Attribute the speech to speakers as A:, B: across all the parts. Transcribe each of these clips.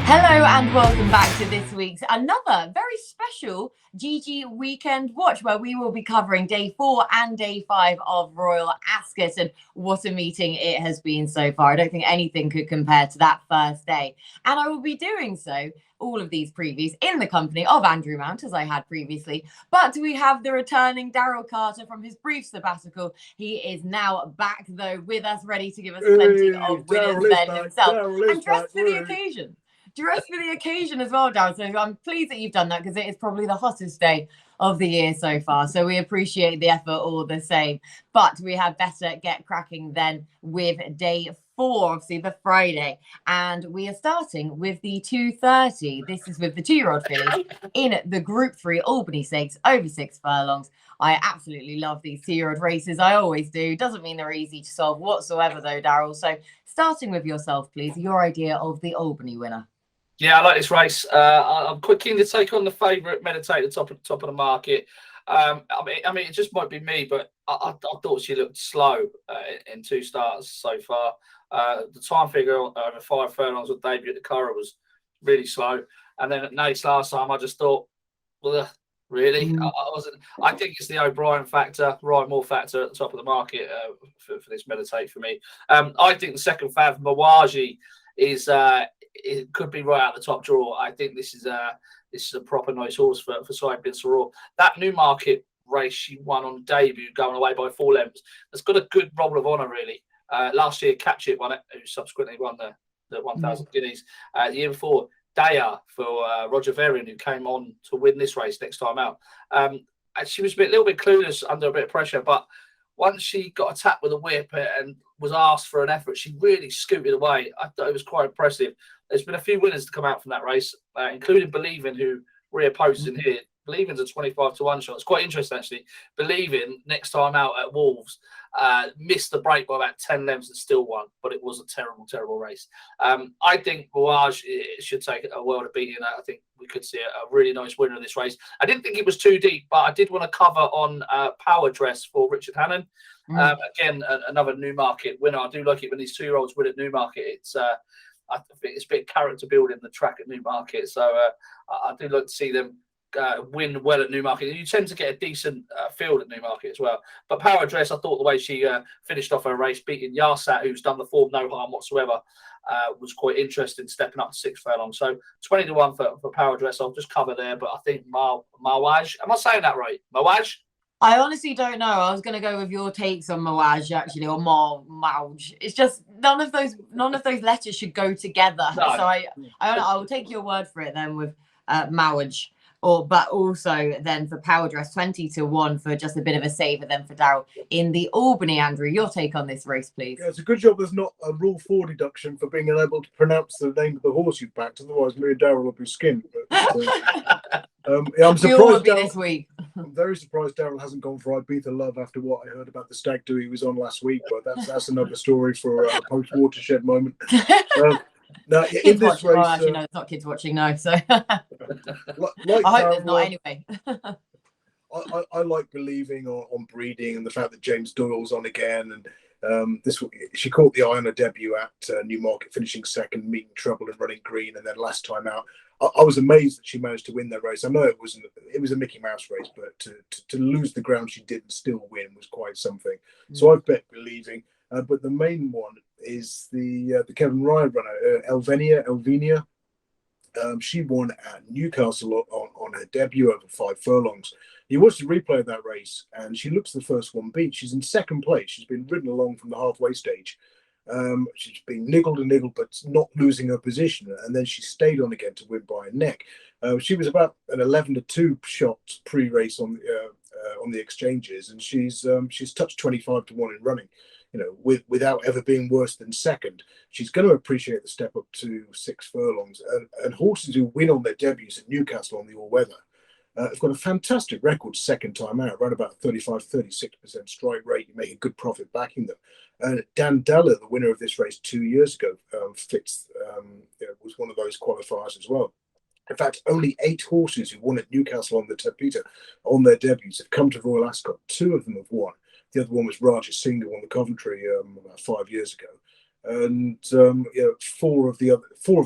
A: Hello and welcome back to this week's another very special GG weekend watch, where we will be covering day 4 and day 5 of Royal Ascot, and what a meeting it has been so far. I don't think anything could compare to that first day, and I will be doing so, all of these previews, in the company of Andrew Mount, as I had previously. But we have the returning Daryl Carter from his brief sabbatical. He is now back, though, with us, ready to give us plenty of winners then himself, and dressed for the occasion. Dressed for the occasion as well, Daryl. So I'm pleased that you've done that, because it is probably the hottest day of the year so far. So we appreciate the effort all the same. But we had better get cracking then with day 4, obviously the Friday. And we are starting with the 2:30. This is with the 2-year-old fillies in the Group 3 Albany Stakes over 6 furlongs. I absolutely love these 2-year-old races. I always do. Doesn't mean they're easy to solve whatsoever, though, Daryl. So starting with yourself, please, your idea of the Albany winner.
B: Yeah, I like this race. I'm quite keen to take on the favourite, Meditate, at the top of the market. I mean, it just might be me, but I thought she looked slow in 2 starts so far. The time figure over 5 furlongs with debut at the Curragh was really slow, and then at Naas last time, I just thought, well, really, I wasn't. I think it's the O'Brien factor, Ryan Moore factor at the top of the market for this Meditate for me. I think the second fav, Mawj, is. It could be right out the top draw. I think this is a proper nice horse for Side Bin Soror. That Newmarket race she won on debut, going away by 4 lengths. That's got a good roll of honour, really. Last year, Catch It won it, who subsequently won the 1,000 guineas. The year before, Daya for Roger Varian, who came on to win this race next time out. And she was a little bit clueless under a bit of pressure, but once she got a tap with a whip and was asked for an effort, she really scooted away. I thought it was quite impressive. There's been a few winners to come out from that race, including Believing, who reopposes in here. Believing's a 25-1 shot. It's quite interesting, actually. Believing, next time out at Wolves, missed the break by about 10 lengths and still won, but it was a terrible, terrible race. I think Mawj should take a world of beating. I think we could see a really nice winner of this race. I didn't think it was too deep, but I did want to cover on Power Dress for Richard Hannon. Again, another Newmarket winner. I do like it when these 2-year-olds win at Newmarket. I think it's a bit of character building, the track at Newmarket. So I do like to see them win well at Newmarket. You tend to get a decent field at Newmarket as well. But Power Dress, I thought the way she finished off her race, beating Yarsat, who's done the form no harm whatsoever, was quite interesting, stepping up to 6 furlongs. So 20-1 for Power Dress. I'll just cover there. But I think Mawj, am I saying that right? Mawj?
A: I honestly don't know. I was going to go with your takes on Mawj, actually, or Mawj. It's just none of those letters should go together. No. So I will take your word for it then with Mawj. But also then for Power Dress, 20-1 for just a bit of a saver then for Daryl in the Albany. Andrew, your take on this race, please.
C: Yeah, it's a good job there's not a Rule 4 deduction for being unable to pronounce the name of the horse you backed. Otherwise, me and Daryl will be skinned. But, I'm surprised.
A: This week.
C: I'm very surprised Daryl hasn't gone for Ibiza Love after what I heard about the stag do he was on last week. But that's another story for a post-watershed moment. No, in this race,
A: actually, no, it's not kids watching. No, so like I hope there's not anyway.
C: I like Believing on breeding and the fact that James Doyle's on again, and she caught the eye on her debut at Newmarket, finishing second, meeting trouble and running green, and then last time out, I was amazed that she managed to win that race. I know it was a Mickey Mouse race, but to lose the ground she did and still win was quite something. So I've bet Believing, but the main one is the Kevin Ryan runner, Elvenia. She won at Newcastle on her debut over 5 furlongs. You watch the replay of that race, and she looks the first one beat. She's in second place. She's been ridden along from the halfway stage. She's been niggled and niggled, but not losing her position. And then she stayed on again to win by a neck. She was about an 11-2 shot pre-race on the exchanges, and she's touched 25-1 in running. You know, without ever being worse than second. She's going to appreciate the step up to 6 furlongs. And horses who win on their debuts at Newcastle on the all-weather have got a fantastic record second time out, around about 35-36% strike rate. You make a good profit backing them. And Dan Della, the winner of this race 2 years ago, was one of those qualifiers as well. In fact, only 8 horses who won at Newcastle on the Tapita on their debuts have come to Royal Ascot. 2 of them have won. The other one was Raja Singh, who won the Coventry about 5 years ago. And four of the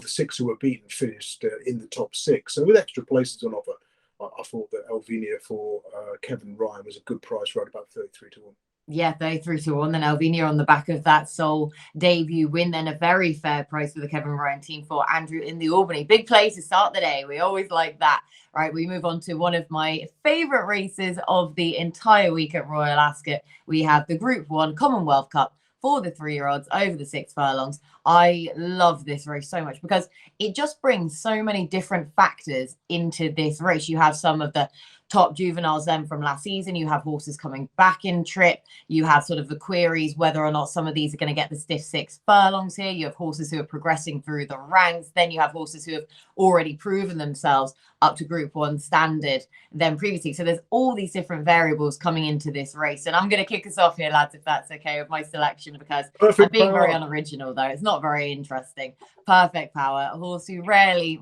C: six who were beaten finished in the top six. So with extra places on offer, I thought that Elvenia for Kevin Ryan was a good price, right about 33-1.
A: Yeah, 33-1. Then Elvenia on the back of that sole debut win. Then a very fair price for the Kevin Ryan team for Andrew in the Albany. Big play to start the day. We always like that. Right, we move on to one of my favourite races of the entire week at Royal Ascot. We have the Group 1 Commonwealth Cup for the 3-year-olds over the 6 furlongs. I love this race so much because it just brings so many different factors into this race. You have some of the top juveniles then from last season. You have horses coming back in trip. You have sort of the queries whether or not some of these are going to get the stiff 6 furlongs here. You have horses who are progressing through the ranks. Then you have horses who have already proven themselves up to Group 1 standard then previously. So there's all these different variables coming into this race. And I'm going to kick us off here, lads, if that's okay with my selection, because I'm being very unoriginal, though. It's not very interesting. Perfect Power, a horse who rarely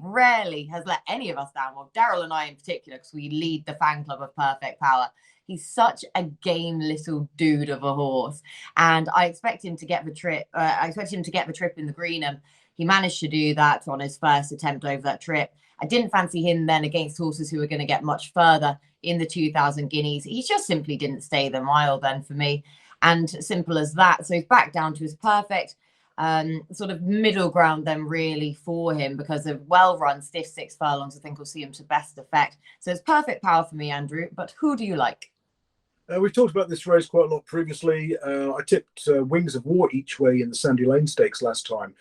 A: has let any of us down. Well, Daryl and I in particular, because we lead the fan club of Perfect Power. He's such a game little dude of a horse, and I expect him to get the trip. In the green, and he managed to do that on his first attempt over that trip. I didn't fancy him then against horses who were going to get much further in the 2,000 guineas. He just simply didn't stay the mile then for me, and simple as that. So he's back down to his perfect sort of middle ground then really for him, because of well-run stiff 6 furlongs. I think we'll see him to best effect. So it's Perfect Power for me, Andrew. But who do you like?
C: We've talked about this race quite a lot previously. I tipped Wings of War each way in the Sandy Lane Stakes last time,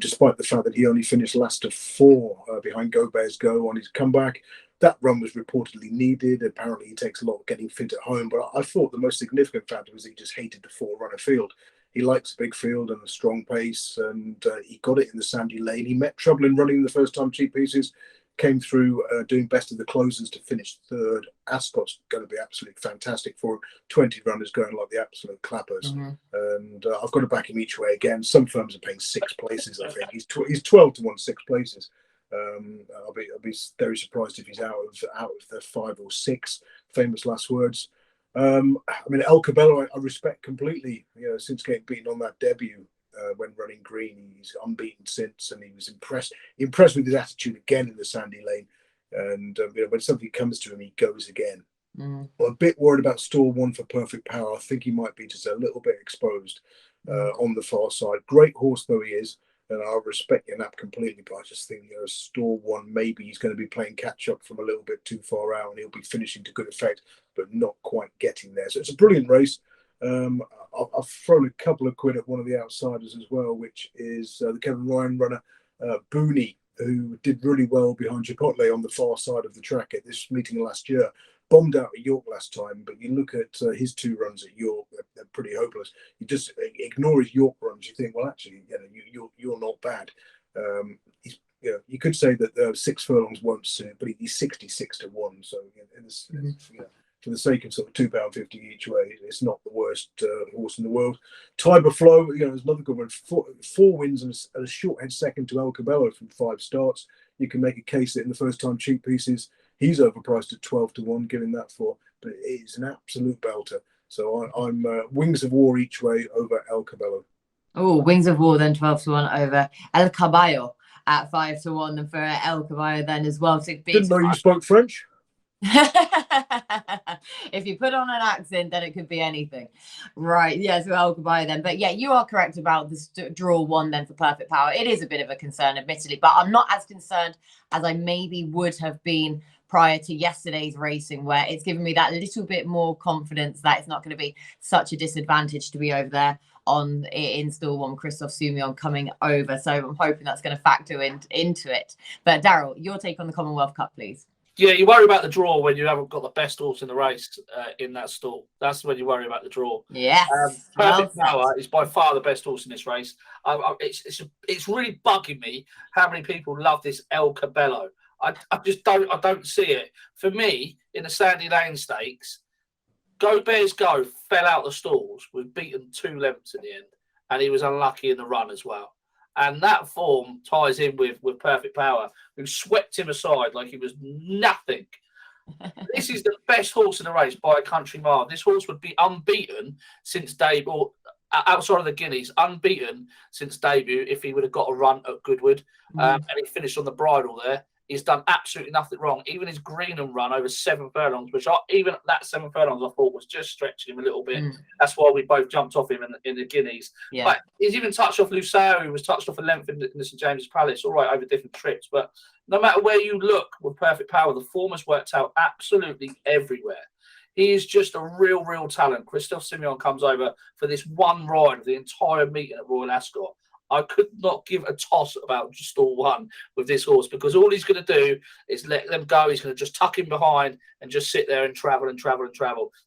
C: despite the fact that he only finished last of 4 behind Go Bears Go on his comeback. That run was reportedly needed. Apparently, he takes a lot of getting fit at home. But I thought the most significant factor was he just hated the 4-runner field. He likes a big field and a strong pace, and he got it in the Sandy Lane. He met trouble in running the first time cheap pieces, came through doing best of the closers to finish 3rd. Ascot's going to be absolutely fantastic for him. 20 runners going like the absolute clappers. And I've got to back him each way again. Some firms are paying 6 places, I think. He's 12-1, 6 places. I'll be very surprised if he's out of the 5 or 6. Famous last words. I mean, El Cabello, I respect completely. Since getting beaten on that debut when running green, he's unbeaten since, and he was impressed with his attitude again in the Sandy Lane. And when something comes to him, he goes again. I'm a bit worried about stall 1 for Perfect Power. I think he might be just a little bit exposed on the far side. Great horse though he is, and I respect your nap completely, but I just think stall 1, maybe he's going to be playing catch up from a little bit too far out, and he'll be finishing to good effect, but not quite getting there. So it's a brilliant race. I've thrown a couple of quid at one of the outsiders as well, which is the Kevin Ryan runner, Booney, who did really well behind Chipotle on the far side of the track at this meeting last year. Bombed out at York last time, but you look at his 2 runs at York, they're pretty hopeless. You just ignore his York runs. You think, well, actually, you're not bad. You could say that 6 furlongs won't suit, but he's 66-1. So for the sake of sort of £2.50 each way, it's not the worst horse in the world. Tiber Flow, is another good one. 4 wins and a short head second to El Cabello from 5 starts. You can make a case that in the first time cheap pieces, he's overpriced at 12-1, giving that for, but it's an absolute belter. So I'm Wings of War each way over El Cabello.
A: Oh, Wings of War then 12-1 over El Caballo at 5-1, and for El Caballo then as well. So
C: didn't know you spoke French.
A: If you put on an accent, then it could be anything, right? Yeah, so El Caballo then. But yeah, you are correct about the draw 1 then for Perfect Power. It is a bit of a concern, admittedly, but I'm not as concerned as I maybe would have been prior to yesterday's racing, where it's given me that little bit more confidence that it's not going to be such a disadvantage to be over there in stall 1, Christophe Soumillon coming over. So I'm hoping that's going to factor into it. But Daryl, your take on the Commonwealth Cup, please.
B: Yeah, you worry about the draw when you haven't got the best horse in the race in that stall. That's when you worry about the draw.
A: Yes.
B: Perfect Power is by far the best horse in this race. It's really bugging me how many people love this El Cabello. I don't see it. For me, in the Sandy Lane Stakes, Go Bears Go fell out the stalls. Was beaten 2 lengths in the end, and he was unlucky in the run as well. And that form ties in with Perfect Power, who swept him aside like he was nothing. This is the best horse in the race by a country mile. This horse would be unbeaten since debut. outside of the Guineas, unbeaten since debut. If he would have got a run at Goodwood and he finished on the bridle there, he's done absolutely nothing wrong. Even his Greenham run over 7 furlongs, which even that 7 furlongs I thought was just stretching him a little bit. That's why we both jumped off him in the Guineas.
A: Yeah.
B: But he's even touched off Lysander, who was touched off a length in the St James's Palace, all right, over different trips. But no matter where you look with Perfect Power, the form has worked out absolutely everywhere. He is just a real talent. Christophe Simeon comes over for this one ride of the entire meeting at Royal Ascot. I could not give a toss about just all one with this horse, because all he's going to do is let them go. He's going to just tuck him behind and just sit there and travel.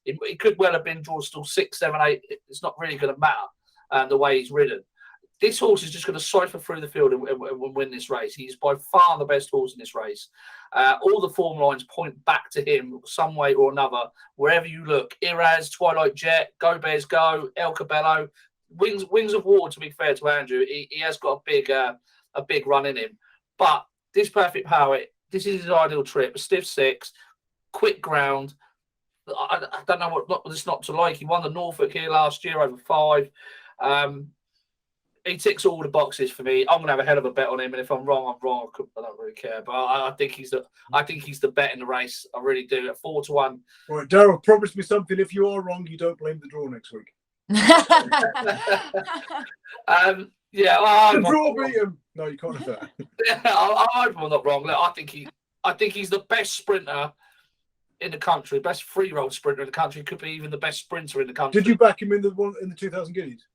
B: It could well have been drawn still 6, 7, 8. It's not really going to matter the way he's ridden. This horse is just going to cipher through the field and win this race. He's by far the best horse in this race. All the form lines point back to him some way or another, wherever you look. Iraz, Twilight Jet, Go Bears Go, El Cabello. Wings of War, to be fair to Andrew, he has got a big run in him. But this Perfect Power, this is his ideal trip. A stiff 6, quick ground. I don't know what's not to like. He won the Norfolk here last year over 5. He ticks all the boxes for me. I'm gonna have a hell of a bet on him, and if I'm wrong, I'm wrong. I don't really care, but I think he's the bet in the race. I really do. At 4 to 1.
C: Right, Daryl, promise me something. If you are wrong, you don't blame the draw next week.
B: Yeah, well,
C: the draw beat him. No, you can't have that.
B: Yeah, I hope I'm not wrong. Look, I think he's the best sprinter in the country, best free-roll sprinter in the country. Could be even the best sprinter in the country.
C: Did you back him in the 2000 Guineas?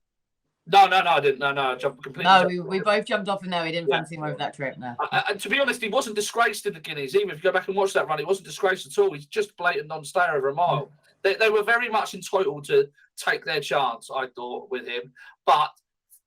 B: No, I didn't. No, I jumped completely.
A: No, we both jumped off him there. We didn't fancy him over that trip. No.
B: And to be honest, he wasn't disgraced in the Guineas. Even if you go back and watch that run, he wasn't disgraced at all. He's just blatant non-stayer over a mile. They were very much entitled to take their chance, I thought, with him. But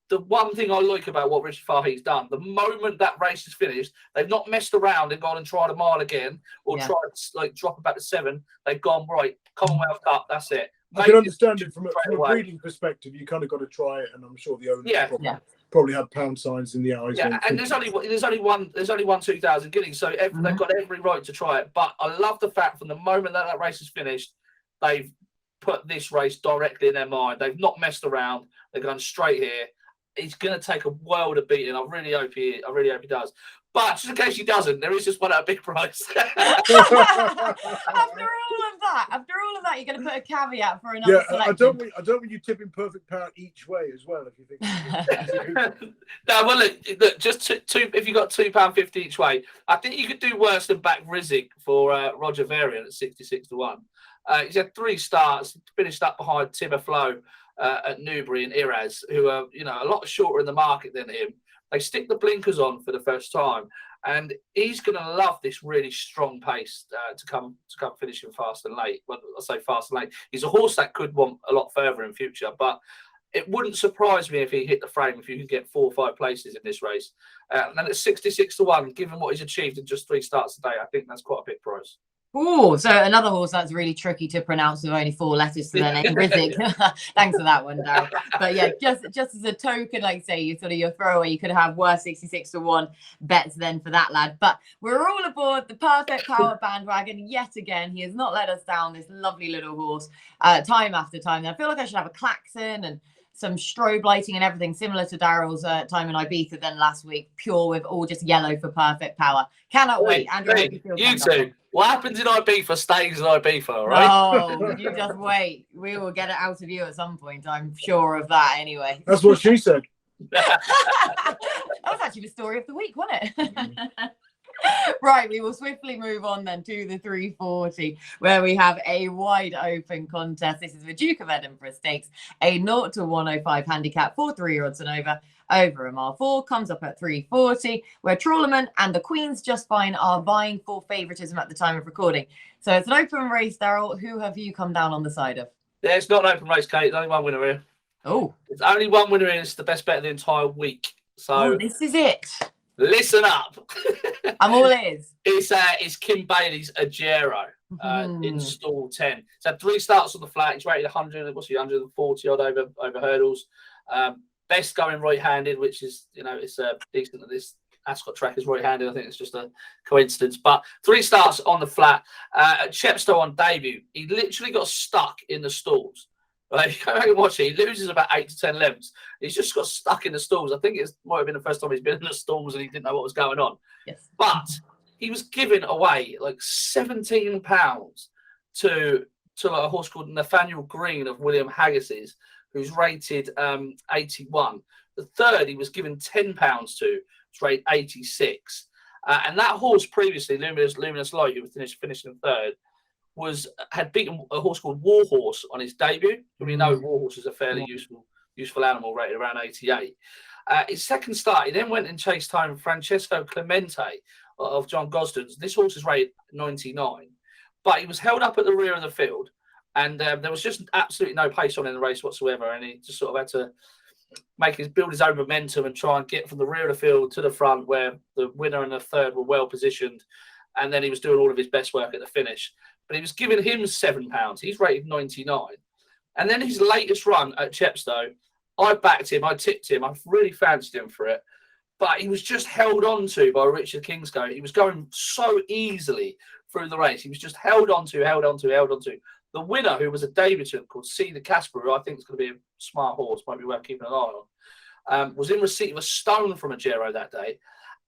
B: the one thing I like about what Richard Fahey's done, the moment that race is finished, they've not messed around and gone and tried a mile again or tried to drop about to 7. They've gone, right, Commonwealth Cup, that's it.
C: I can understand it from a breeding perspective. You kind of got to try it, and I'm sure the owners probably had pound signs in the eyes.
B: Yeah, and there's only one 2000 Guineas, so they've got every right to try it. But I love the fact from the moment that race is finished, they've put this race directly in their mind. They've not messed around. They've gone straight here. He's going to take a world of beating. I really hope he does. But just in case he doesn't, there is just one at a big price.
A: After all of that, you're going to put a caveat for another selection.
C: I don't want you tipping Perfect Power each way as well. If you think.
B: No, well, look, just two. If you got £2.50 each way, I think you could do worse than back Rizik for Roger Varian at 66 to 1. He's had 3 starts, finished up behind Timberflow at Newbury and Iraz, who are a lot shorter in the market than him. They stick the blinkers on for the first time, and he's going to love this really strong pace to come finishing fast and late. Well, I say fast and late. He's a horse that could want a lot further in future, but it wouldn't surprise me if he hit the frame if you can get 4 or 5 places in this race. And then at 66 to 1, given what he's achieved in just 3 starts today, I think that's quite a big price.
A: Oh, so another horse that's really tricky to pronounce with only 4 letters to their name, Rizik. Thanks for that one, Daryl. But yeah, just as a token, like you say, your throwaway, you could have worse 66 to 1 bets then for that lad. But we're all aboard the Perfect Power bandwagon yet again. He has not let us down, this lovely little horse, time after time. I feel like I should have a klaxon and some strobe lighting and everything similar to Daryl's time in Ibiza then last week, pure with all just yellow for Perfect Power. Cannot wait. Andrew,
B: you two. What happens in Ibiza stays in Ibiza, all right?
A: Oh, you just wait. We will get it out of you at some point. I'm sure of that anyway.
C: That's what she said.
A: That was actually the story of the week, wasn't it? Right, we will swiftly move on then to the 340, where we have a wide open contest. This is the Duke of Edinburgh Stakes, a 0 to 105 handicap for 3-year-olds and over a mile. 4 comes up at 340, where Trawlerman and the Queen's Just Fine are vying for favouritism at the time of recording. So it's an open race, Daryl. Who have you come down on the side of?
B: Yeah, it's not an open race, Kate. There's only one winner here.
A: Oh.
B: There's only one winner here. It's the best bet of the entire week. So
A: this is it.
B: Listen up.
A: I'm all ears.
B: It's Kim Bailey's Ajero in stall 10. It's had 3 starts on the flat. He's rated 140 odd over hurdles. Best going right-handed, which is, it's decent that this Ascot track is right-handed. I think it's just a coincidence. But 3 starts on the flat. At Chepstow on debut, he literally got stuck in the stalls. Like, you go back and watch it, he loses about 8 to 10 lengths. He's just got stuck in the stalls. I think it might have been the first time he's been in the stalls and he didn't know what was going on.
A: Yes.
B: But he was giving away like £17 to a horse called Nathaniel Green of William Haggis's, who's rated 81. The third he was given £10 to, was rated 86. And that horse previously, Luminous Light, who was finishing third, had beaten a horse called Warhorse on his debut. We know Warhorse is a fairly useful animal, rated around 88. His second start, he then went and chased home Francesco Clemente of John Gosden's. This horse is rated 99, but he was held up at the rear of the field, and there was just absolutely no pace on in the race whatsoever, and he just sort of had to build his own momentum and try and get from the rear of the field to the front, where the winner and the third were well positioned, and then he was doing all of his best work at the finish. But he was giving him £7. He's rated 99. And then his latest run at Chepstow, I backed him, I tipped him, I really fancied him for it. But he was just held on to by Richard Kingscote. He was going so easily through the race. He was just held on to. The winner, who was a debutant called C. the Casper, who I think is going to be a smart horse, might be worth keeping an eye on, was in receipt of a stone from Ajero that day.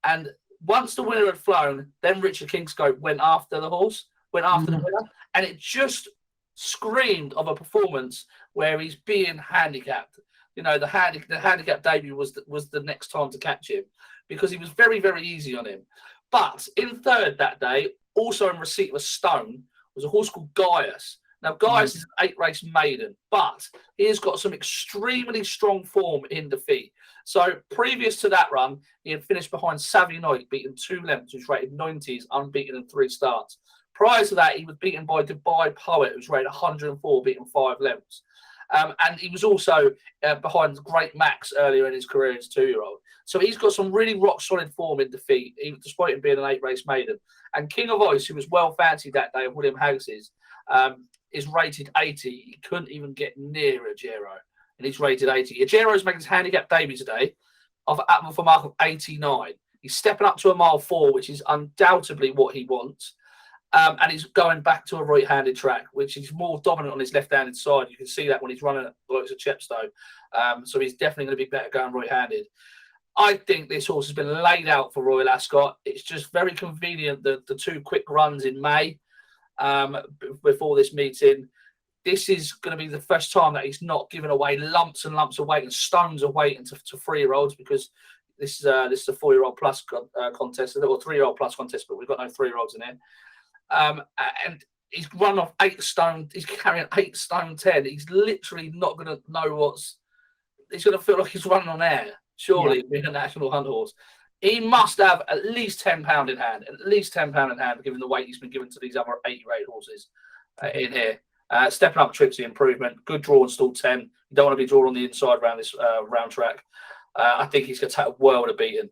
B: And once the winner had flown, then Richard Kingscote went after the horse. The winner, and it just screamed of a performance where he's being handicapped. You know, the handicap debut was the next time to catch him, because he was very, very easy on him. But in third that day, also in receipt of a stone, was a horse called Gaius. Now, Gaius is an 8-race maiden, but he has got some extremely strong form in defeat. So previous to that run, he had finished behind Savvy Knight, beaten 2 lengths, who's rated 90s, unbeaten in 3 starts. Prior to that, he was beaten by Dubai Poet, who's rated 104, beaten 5 lengths. And he was also behind Great Max earlier in his career as a 2-year-old. So he's got some really rock-solid form in defeat, despite him being an 8-race maiden. And King of Ice, who was well fancied that day of William Haggis's, is rated 80. He couldn't even get near Ajero, and he's rated 80. Ajero's making his handicap debut today for a mark of 89. He's stepping up to a mile 4, which is undoubtedly what he wants. And he's going back to a right-handed track, which is more dominant on his left-handed side. You can see that when he's running at the likes of Chepstow. So he's definitely going to be better going right-handed. I think this horse has been laid out for Royal Ascot. It's just very convenient, the 2 quick runs in May before this meeting. This is going to be the first time that he's not giving away lumps and lumps of weight and stones of weight to 3-year-olds, because this is a 4-year-old plus contest, or 3-year-old plus contest, but we've got no 3-year-olds in here. And he's run off 8 stone. He's carrying 8 stone 10. He's literally not going to know he's going to feel like he's running on air, surely, being a national hunt horse. He must have at least £10 in hand, given the weight he's been given to these other 80-rated horses in here. Stepping up Tracey improvement, good draw on stall 10. You don't want to be drawn on the inside around this round track. I think he's going to take a world of beating.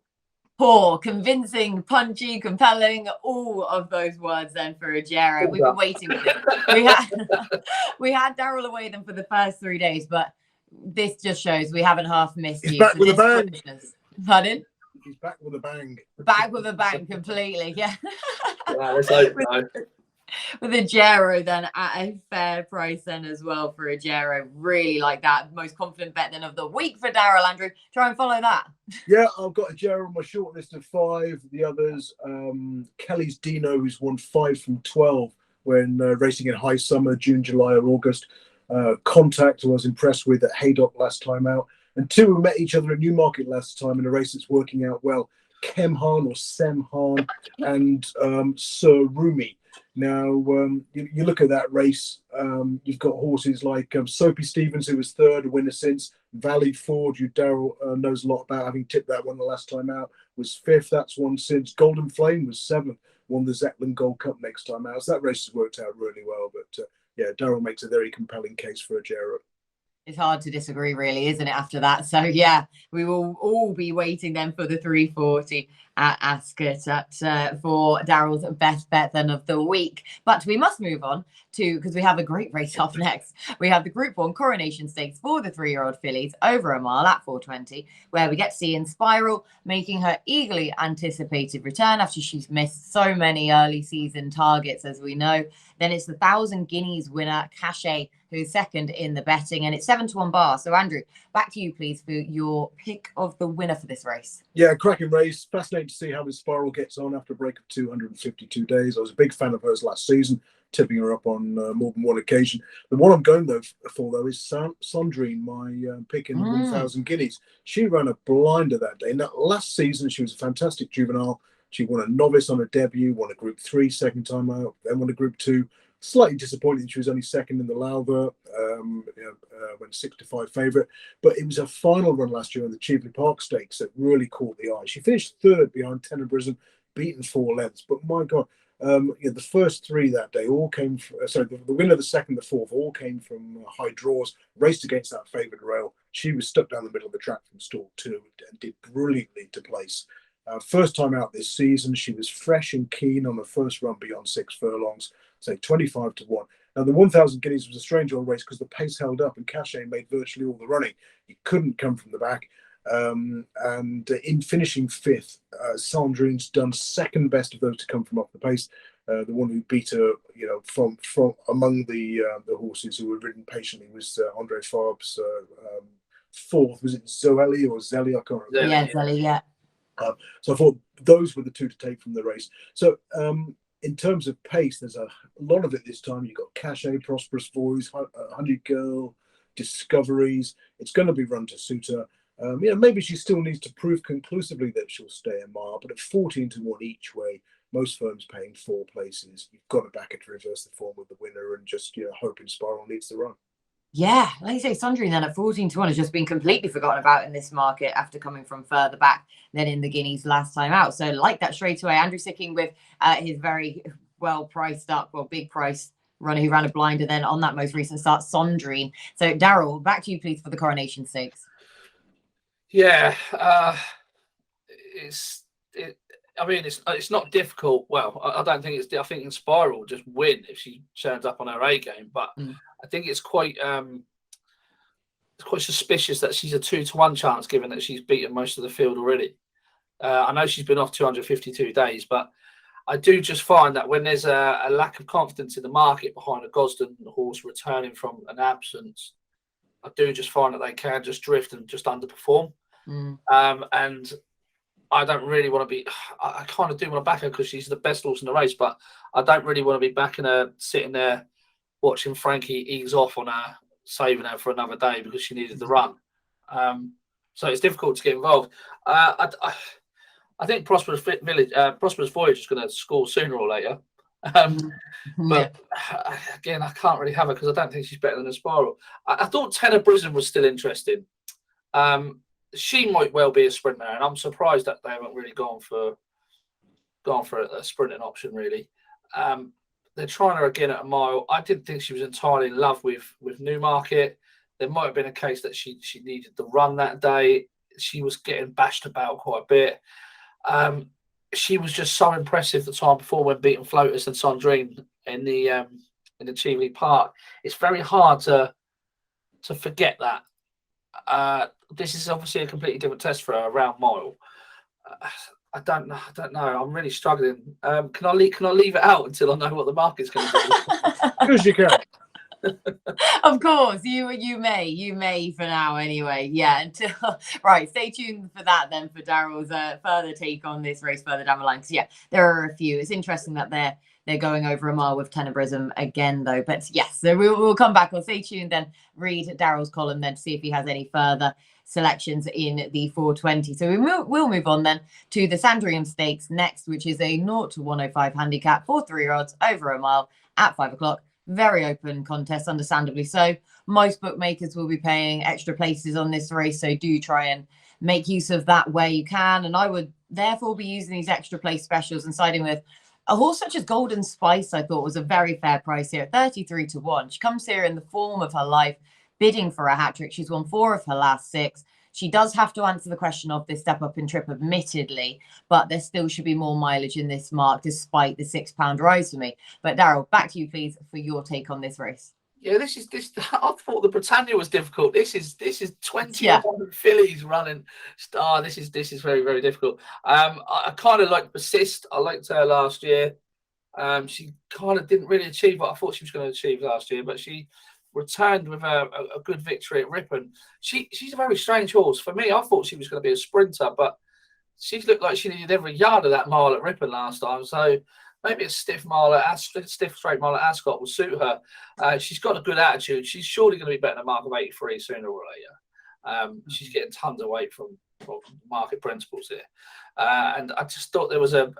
A: Poor, convincing, punchy, compelling, all of those words then for Ajero. We've been waiting for this. We had Daryl away then for the first 3 days, but this just shows we haven't half missed
C: He's
A: you.
C: back with a bang.
A: Pardon?
C: He's back with a bang.
A: Back with a bang completely, yeah.
B: Let's hope so.
A: With Ajero then at a fair price then as well for Ajero. Really like that. Most confident bet then of the week for Daryl. Andrew, try and follow that.
C: Yeah, I've got Ajero on my short list of 5. The others, Kelly's Dino, who's won 5 from 12 when racing in high summer, June, July or August. Contact, who I was impressed with at Haydock last time out. And 2 who met each other at Newmarket last time in a race that's working out well. Kem Han or Sem Han and Sir Rumi. Now, you look at that race, you've got horses like Soapy Stevens, who was 3rd, a winner since. Valley Ford, who Daryl knows a lot about, having tipped that one the last time out, was 5th. That's one since. Golden Flame was 7th, won the Zetland Gold Cup next time out. So that race has worked out really well. But yeah, Daryl makes a very compelling case for Ajero.
A: It's hard to disagree, really, isn't it, after that? So, yeah, we will all be waiting then for the 340 at Ascot for Daryl's best bet then of the week. But we must move on to, because we have a great race up next. We have the Group 1 Coronation Stakes for the 3-year-old fillies over a mile at 4:20, where we get to see Inspiral making her eagerly anticipated return after she's missed so many early season targets, as we know. Then it's the 1,000 guineas winner, Cachet, who's second in the betting, and it's 7-1 bar. So, Andrew, back to you, please, for your pick of the winner for this race.
C: Yeah, cracking race. Fascinating to see how this Spiral gets on after a break of 252 days. I was a big fan of hers last season, tipping her up on more than one occasion. The one I'm going for is Sandrine, my pick in the 1,000 guineas. She ran a blinder that day. Now, last season, she was a fantastic juvenile. She won a novice on her debut, won a Group 3 second time out, then won a Group 2. Slightly disappointing she was only second in the Lauver, went 6-5 favourite. But it was a final run last year on the Cheveley Park Stakes that really caught the eye. She finished third behind Tenebrism, beaten 4 lengths. But my God, the first 3 that day all came from, the winner, the second, the fourth, all came from high draws, raced against that favoured rail. She was stuck down the middle of the track from stall 2 and did brilliantly to place. First time out this season, she was fresh and keen on the first run beyond 6 furlongs, say 25-1. Now, the 1,000 guineas was a strange old race because the pace held up and Cachet made virtually all the running. He couldn't come from the back. And in finishing 5th, Sandrine's done second best of those to come from off the pace. The one who beat her, from among the horses who were ridden patiently was Andre Farb's 4th. Was it Zoeli or Zelly? I can't remember.
A: Yeah, Zelly, yeah.
C: So I thought those were the 2 to take from the race. So in terms of pace, there's a lot of it this time. You've got Cachet, Prosperous Voice, Honey Girl, Discoveries. It's going to be run to suit her. Maybe she still needs to prove conclusively that she'll stay a mile, but at 14-1 each way, most firms paying 4 places. You've got to back it to reverse the form of the winner and just hope Inspiral leads the run.
A: Yeah, like you say, Sandrine then at 14-1 has just been completely forgotten about in this market after coming from further back than in the Guineas last time out. So like that straight away, Andrew sticking with his very big price runner who ran a blinder then on that most recent start, Sandrine. So Daryl, back to you please for the Coronation Stakes.
B: Yeah, it's not difficult. Well, I don't think it's. I think Inspiral will just win if she turns up on her A game. But I think it's quite suspicious that she's a 2-1 chance, given that she's beaten most of the field already. I know she's been off 252 days, but I do just find that when there's a lack of confidence in the market behind a Gosden horse returning from an absence, I do just find that they can just drift and just underperform. And I don't really want to be. I kind of do want to back her because she's the best horse in the race, but I don't really want to be backing her, sitting there watching Frankie ease off on her, saving her for another day because she needed the run. So it's difficult to get involved. I think Prosperous Voyage is going to score sooner or later. But again, I can't really have her because I don't think she's better than Inspiral. I thought Tenebrism was still interesting. She might well be a sprinter, and I'm surprised that they haven't really gone for a sprinting option. Really, they're trying her again at a mile. I didn't think she was entirely in love with Newmarket. There might have been a case that she needed the run that day. She was getting bashed about quite a bit. She was just so impressive the time before when beating Floaters and Sandrine in the Cheveley Park. It's very hard to forget that. This is obviously a completely different test for her, a round mile. I don't know. I'm really struggling. Can I leave it out until I know what the market's going to do?
C: Because you can.
A: Of course, you may for now anyway. Yeah, until right. Stay tuned for that then for Daryl's further take on this race further down the line. Because yeah, there are a few. It's interesting that they're going over a mile with Tenebrism again though. But yes, so we'll come back. We'll stay tuned then. Read Daryl's column then to see if he has any further selections in the 420. So we'll move on then to the Sandrian Stakes next, which is a 0-105 handicap for 3-year-olds over a mile at 5 o'clock. Very open contest, understandably so. Most bookmakers will be paying extra places on this race, so do try and make use of that where you can. And I would therefore be using these extra place specials and siding with a horse such as Golden Spice. I thought was a very fair price here at 33-1. She comes here in the form of her life, bidding for a hat trick. She's won 4 of her last 6. She does have to answer the question of this step up in trip, admittedly, but there still should be more mileage in this mark, despite the £6 rise for me. But Daryl, back to you, please, for your take on this race.
B: Yeah, this. I thought the Britannia was difficult. This is 21
A: Yeah.
B: fillies running. This is very, very difficult. I kind of like Persist. I liked her last year. She kind of didn't really achieve what I thought she was going to achieve last year, but she returned with a good victory at Ripon. She's a very strange horse. For me, I thought she was going to be a sprinter, but she looked like she needed every yard of that mile at Ripon last time. So maybe a stiff straight mile at Ascot will suit her. She's got a good attitude. She's surely going to be better than a mark of 83 sooner or later. She's getting tons of weight from market principles here. And I just thought there was a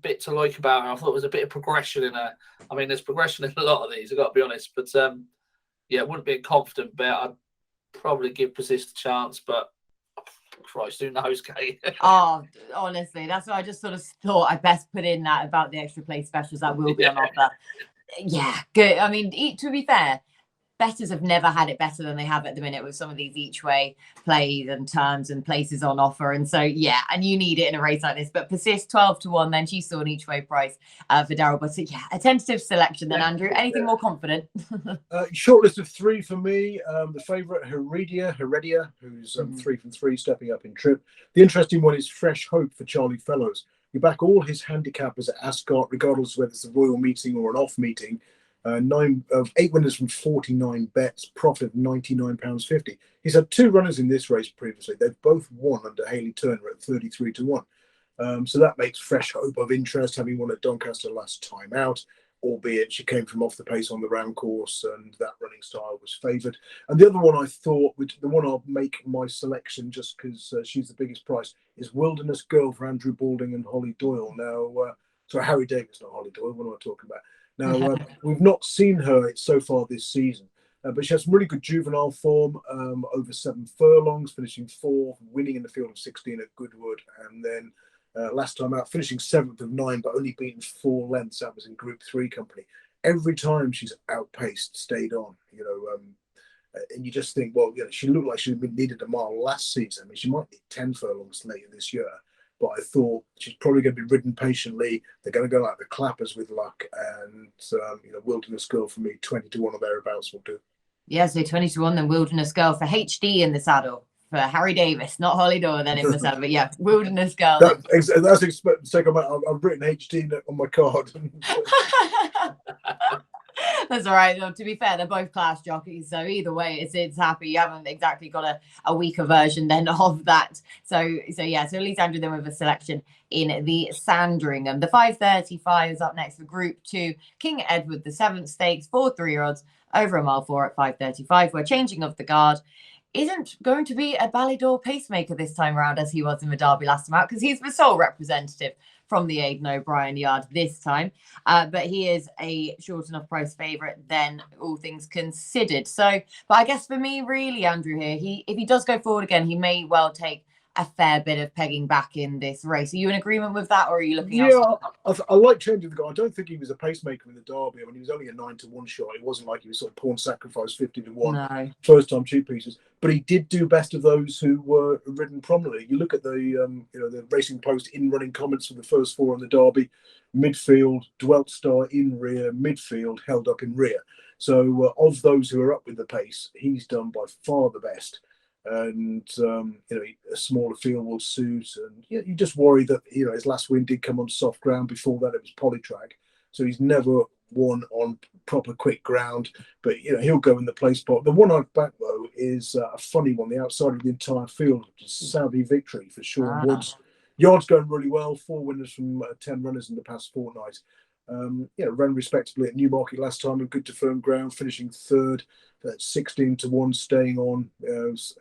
B: bit to like about her. I thought there was a bit of progression in her. I mean, there's progression in a lot of these, I've got to be honest. But yeah, it wouldn't be a confident bet. I'd probably give Persist a chance, but Christ, who knows, Kate?
A: Oh, honestly, that's why I just sort of thought I best put in that about the extra play specials that will be on offer. Yeah, good. I mean, to be fair, bettors have never had it better than they have at the minute with some of these each way plays and terms and places on offer. And so, yeah, and you need it in a race like this. But Persist 12-1, then she saw an each way price for Daryl. But so, yeah, a tentative selection then, Andrew. Anything more confident?
C: Short list of 3 for me. The favourite, Heredia, who's 3 from 3, stepping up in trip. The interesting one is Fresh Hope for Charlie Fellows. You back all his handicappers at Ascot, regardless of whether it's a royal meeting or an off meeting. 8 winners from 49 bets, profit of £99.50. He's had 2 runners in this race previously. They've both won under Hayley Turner at 33-1. So that makes Fresh Hope of interest, having won at Doncaster last time out, albeit she came from off the pace on the round course and that running style was favoured. And the other one I thought, the one I'll make my selection just because she's the biggest price, is Wilderness Girl for Andrew Balding and Holly Doyle. Now, sorry, Harry Davis, not Holly Doyle. What am I talking about? Now, we've not seen her so far this season, but she has some really good juvenile form, over 7 furlongs, finishing 4th, winning in the field of 16 at Goodwood, and then last time out, finishing 7th of 9, but only beaten 4 lengths. That was in Group 3 company. Every time she's outpaced, stayed on, and you just think, well, she looked like she needed a mile last season. I mean, she might need 10 furlongs later this year. But I thought she's probably going to be ridden patiently. They're going to go like the clappers with luck. And, Wilderness Girl for me, 20-1 or thereabouts will do.
A: Yeah, so 20-1, then Wilderness Girl for HD in the saddle. For Harry Davis, not Holly Doyle then in the saddle. But yeah, Wilderness Girl.
C: That's expected. I've written HD on my card.
A: That's all right. Though, to be fair, they're both class jockeys, so either way, it's happy. You haven't exactly got a weaker version then of that. So yeah. So Lysander then with a selection in the Sandringham. The 5:35 is up next for Group 2. King Edward, the 7th stakes, 4 3-year-olds over a mile 4 at 5:35. We're changing of the guard. Isn't going to be a Ballydor pacemaker this time around as he was in the Derby last time out, because he's the sole representative from the Aidan O'Brien yard this time. But he is a short enough price favourite then, all things considered. So, but I guess for me, really, Andrew, here, if he does go forward again, he may well take a fair bit of pegging back in this race. Are you in agreement with that, or are you looking
C: elsewhere? I like changing the guy. I don't think he was a pacemaker in the Derby. I mean, he was only a 9-1 shot. It wasn't like he was sort of pawn sacrifice 50-1.
A: No.
C: First time cheap pieces. But he did do best of those who were ridden prominently. You look at the the Racing Post in-running comments for the first 4 in the Derby: midfield, Dwelt Star in rear, midfield, held up in rear. So of those who are up with the pace, he's done by far the best. And a smaller field will suit, and you just worry that his last win did come on soft ground. Before that it was polytrack, so he's never won on proper quick ground, but he'll go in the play spot. The one I've backed though is a funny one, the outside of the entire field, which is Savvy Victory for Sean Woods. Yard's going really well, 4 winners from 10 runners in the past fortnight. Ran respectably at Newmarket last time and good to firm ground, finishing 3rd at 16-1, staying on,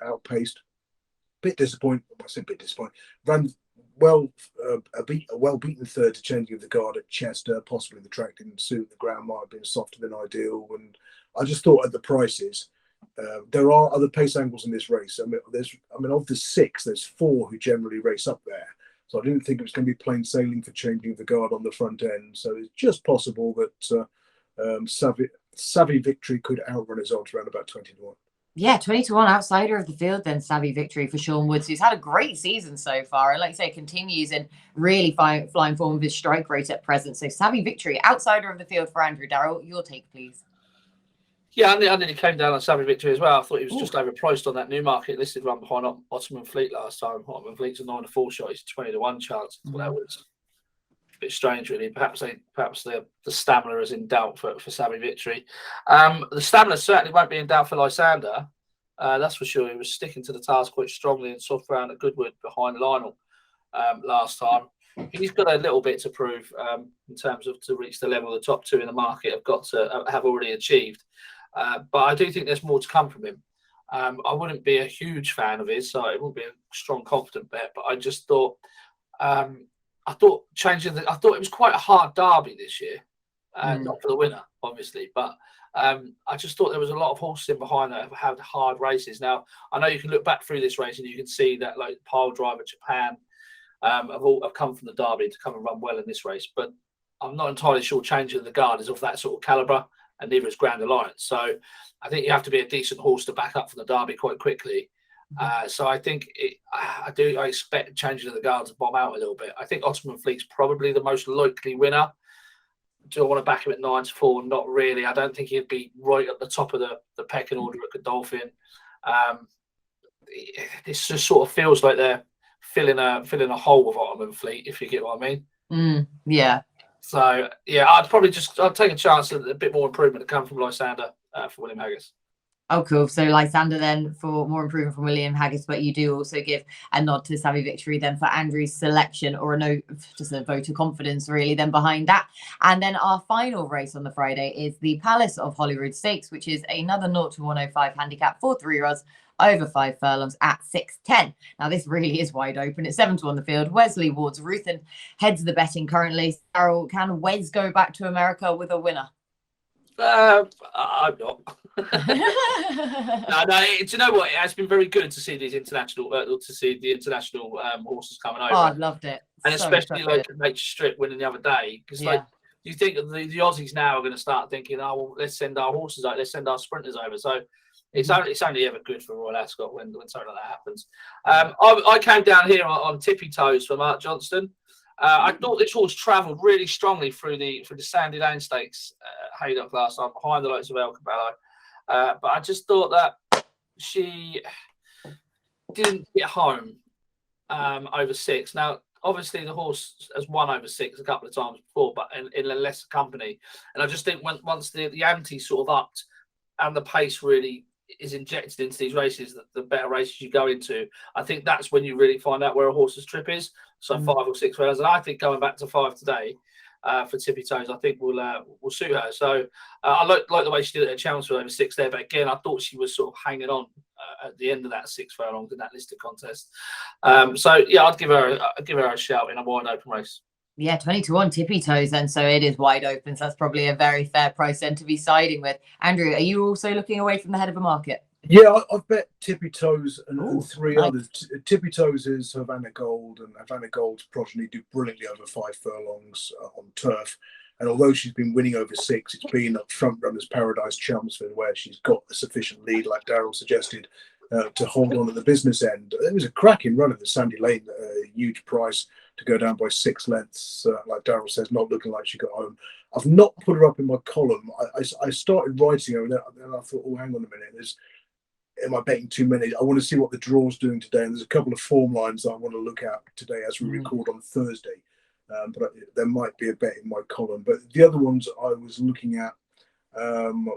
C: outpaced. Bit disappointed. I say bit disappointed. Ran well, a well-beaten 3rd to changing of the guard at Chester. Possibly the track didn't suit. The ground might have been softer than ideal. And I just thought at the prices, there are other pace angles in this race. Of the 6, there's 4 who generally race up there. So I didn't think it was going to be plain sailing for changing the guard on the front end. So it's just possible that Savvy Victory could outrun his odds around about 20-1.
A: Yeah, 20-1 outsider of the field, then Savvy Victory for Sean Woods, who's had a great season so far. And like I say, continues in really flying form with his strike rate at present. So Savvy Victory, outsider of the field for Andrew. Daryl, your take, please.
B: Yeah, and then he came down on Savvy Victory as well. I thought he was just overpriced on that Newmarket listed run behind Ottoman Fleet last time. Ottoman Fleet's a 9-4 shot. He's 20-1 chance. I thought that was a bit strange, really. Perhaps the stamina is in doubt for Savvy Victory. The stamina certainly won't be in doubt for Lysander. That's for sure. He was sticking to the task quite strongly in soft ground at Goodwood behind Lionel last time. He's got a little bit to prove in terms of to reach the level the top two in the market have already achieved. But I do think there's more to come from him. I wouldn't be a huge fan of his, so it wouldn't be a strong, confident bet. But I just thought, I thought it was quite a hard derby this year, not for the winner, obviously, but I just thought there was a lot of horses in behind that have had hard races. Now I know you can look back through this race and you can see that like Pile Driver Japan have come from the derby to come and run well in this race, but I'm not entirely sure Changing the Guard is of that sort of calibre. And neither is Grand Alliance. So I think you have to be a decent horse to back up for the derby quite quickly. So I think I expect Changing of the Guard to bomb out a little bit. I think Ottoman Fleet's probably the most likely winner. Do I want to back him at 9-4? Not really. I don't think he'd be right at the top of the pecking order at Godolphin. This just sort of feels like they're filling a hole with Ottoman Fleet, if you get what I mean.
A: Yeah.
B: So yeah, I'd take a chance at a bit more improvement to come from Lysander for William Haggis.
A: Oh, cool. So Lysander then for more improvement from William Haggis, but you do also give a nod to Savvy Victory then for Andrew's selection, or just a vote of confidence really then behind that. And then our final race on the Friday is the Palace of Holyrood Stakes, which is another 0-105 handicap for 3 rods over 5 furlongs at 6.10. Now this really is wide open. It's 7-1 on the field. Wesley Ward's Ruthin heads the betting currently. Daryl, can Wes go back to America with a winner?
B: I'm not. No. Do you know what? It has been very good to see these international, horses coming over.
A: Oh, I've loved it,
B: and especially like Nature Strip winning the other day, because like you think the Aussies now are going to start thinking, oh well, let's send our horses out, let's send our sprinters over. So it's only ever good for Royal Ascot when something like that happens. I came down here on Tippy Toes for Mark Johnston. I thought this horse travelled really strongly through the Sandy Lane Stakes Haydock last night behind the likes of El Caballo. But I just thought that she didn't get home over 6. Now, obviously, the horse has won over 6 a couple of times before, but in a lesser company. And I just think once the ante sort of upped and the pace really is injected into these races, the better races you go into, I think that's when you really find out where a horse's trip is. So 5 or 6 rounds, and I think going back to 5 today for Tippy Toes, I think will suit her. So I like the way she did it at Chelmsford over 6 there, but again, I thought she was sort of hanging on at the end of that 6 furlongs in that listed contest. So yeah, I'd give her a shout in a wide open race.
A: Yeah, 20-1 Tippy Toes, and so it is wide open. So that's probably a very fair price then to be siding with. Andrew, are you also looking away from the head of a market?
C: Yeah, I've bet Tippy Toes and 3 others. Tippy Toes is Havana Gold, and Havana Gold's progeny do brilliantly over 5 furlongs on turf. And although she's been winning over 6, it's been at Front Runners Paradise Chelmsford, where she's got a sufficient lead, like Daryl suggested, to hold on at the business end. It was a cracking run at the Sandy Lane, a huge price to go down by 6 lengths, like Daryl says, not looking like she got home. I've not put her up in my column. I started writing her, and then I thought, oh, hang on a minute, am I betting too many? I want to see what the draw's doing today, and there's a couple of form lines that I want to look at today as we record on Thursday. But there might be a bet in my column. But the other ones I was looking at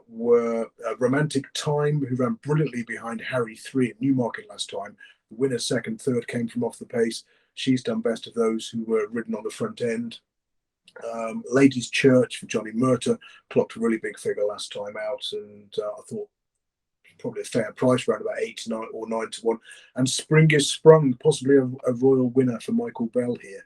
C: were Romantic Time, who ran brilliantly behind Harry 3 at Newmarket last time. The winner, second, third came from off the pace. She's done best of those who were ridden on the front end. Ladies' Church for Johnny Murta clocked a really big figure last time out, and I thought probably a fair price, around about 8 to 9 or 9-1. And Spring is Sprung, possibly a royal winner for Michael Bell here.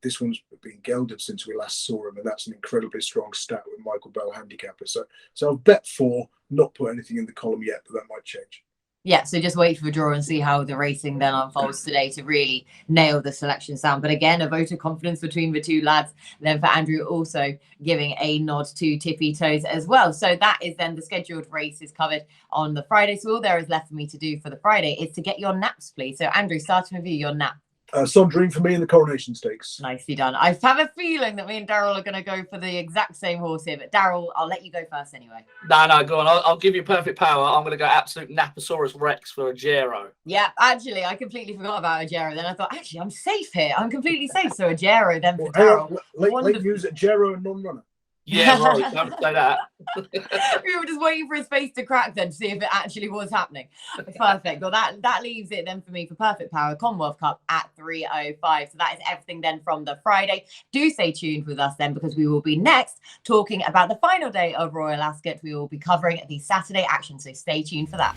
C: This one's been gelded since we last saw him, and that's an incredibly strong stat with Michael Bell handicapper. So I've bet 4, not put anything in the column yet, but that might change.
A: Yeah, so just wait for the draw and see how the racing then unfolds today to really nail the selection sound. But again, a vote of confidence between the two lads. Then for Andrew also giving a nod to Tippy Toes as well. So that is then the scheduled races covered on the Friday. So all there is left for me to do for the Friday is to get your naps, please. So Andrew, starting with you, your nap.
C: Sandrine for me in the Coronation Stakes.
A: Nicely done. I have a feeling that me and Daryl are going to go for the exact same horse here. But Daryl, I'll let you go first anyway.
B: No, go on. I'll give you perfect power. I'm going to go absolute Naposaurus Rex for Ajero.
A: Yeah, actually, I completely forgot about Ajero. Then I thought, actually, I'm safe here. I'm completely safe. So Ajero then for Daryl.
C: Late news at Ajero and non-runner.
B: Yeah, right. Don't say that.
A: We were just waiting for his face to crack then to see if it actually was happening. Perfect. Well, that leaves it then for me for Perfect Power Commonwealth Cup at 3:05. So that is everything then from the Friday. Do stay tuned with us then, because we will be next talking about the final day of Royal Ascot. We will be covering the Saturday action. So stay tuned for that.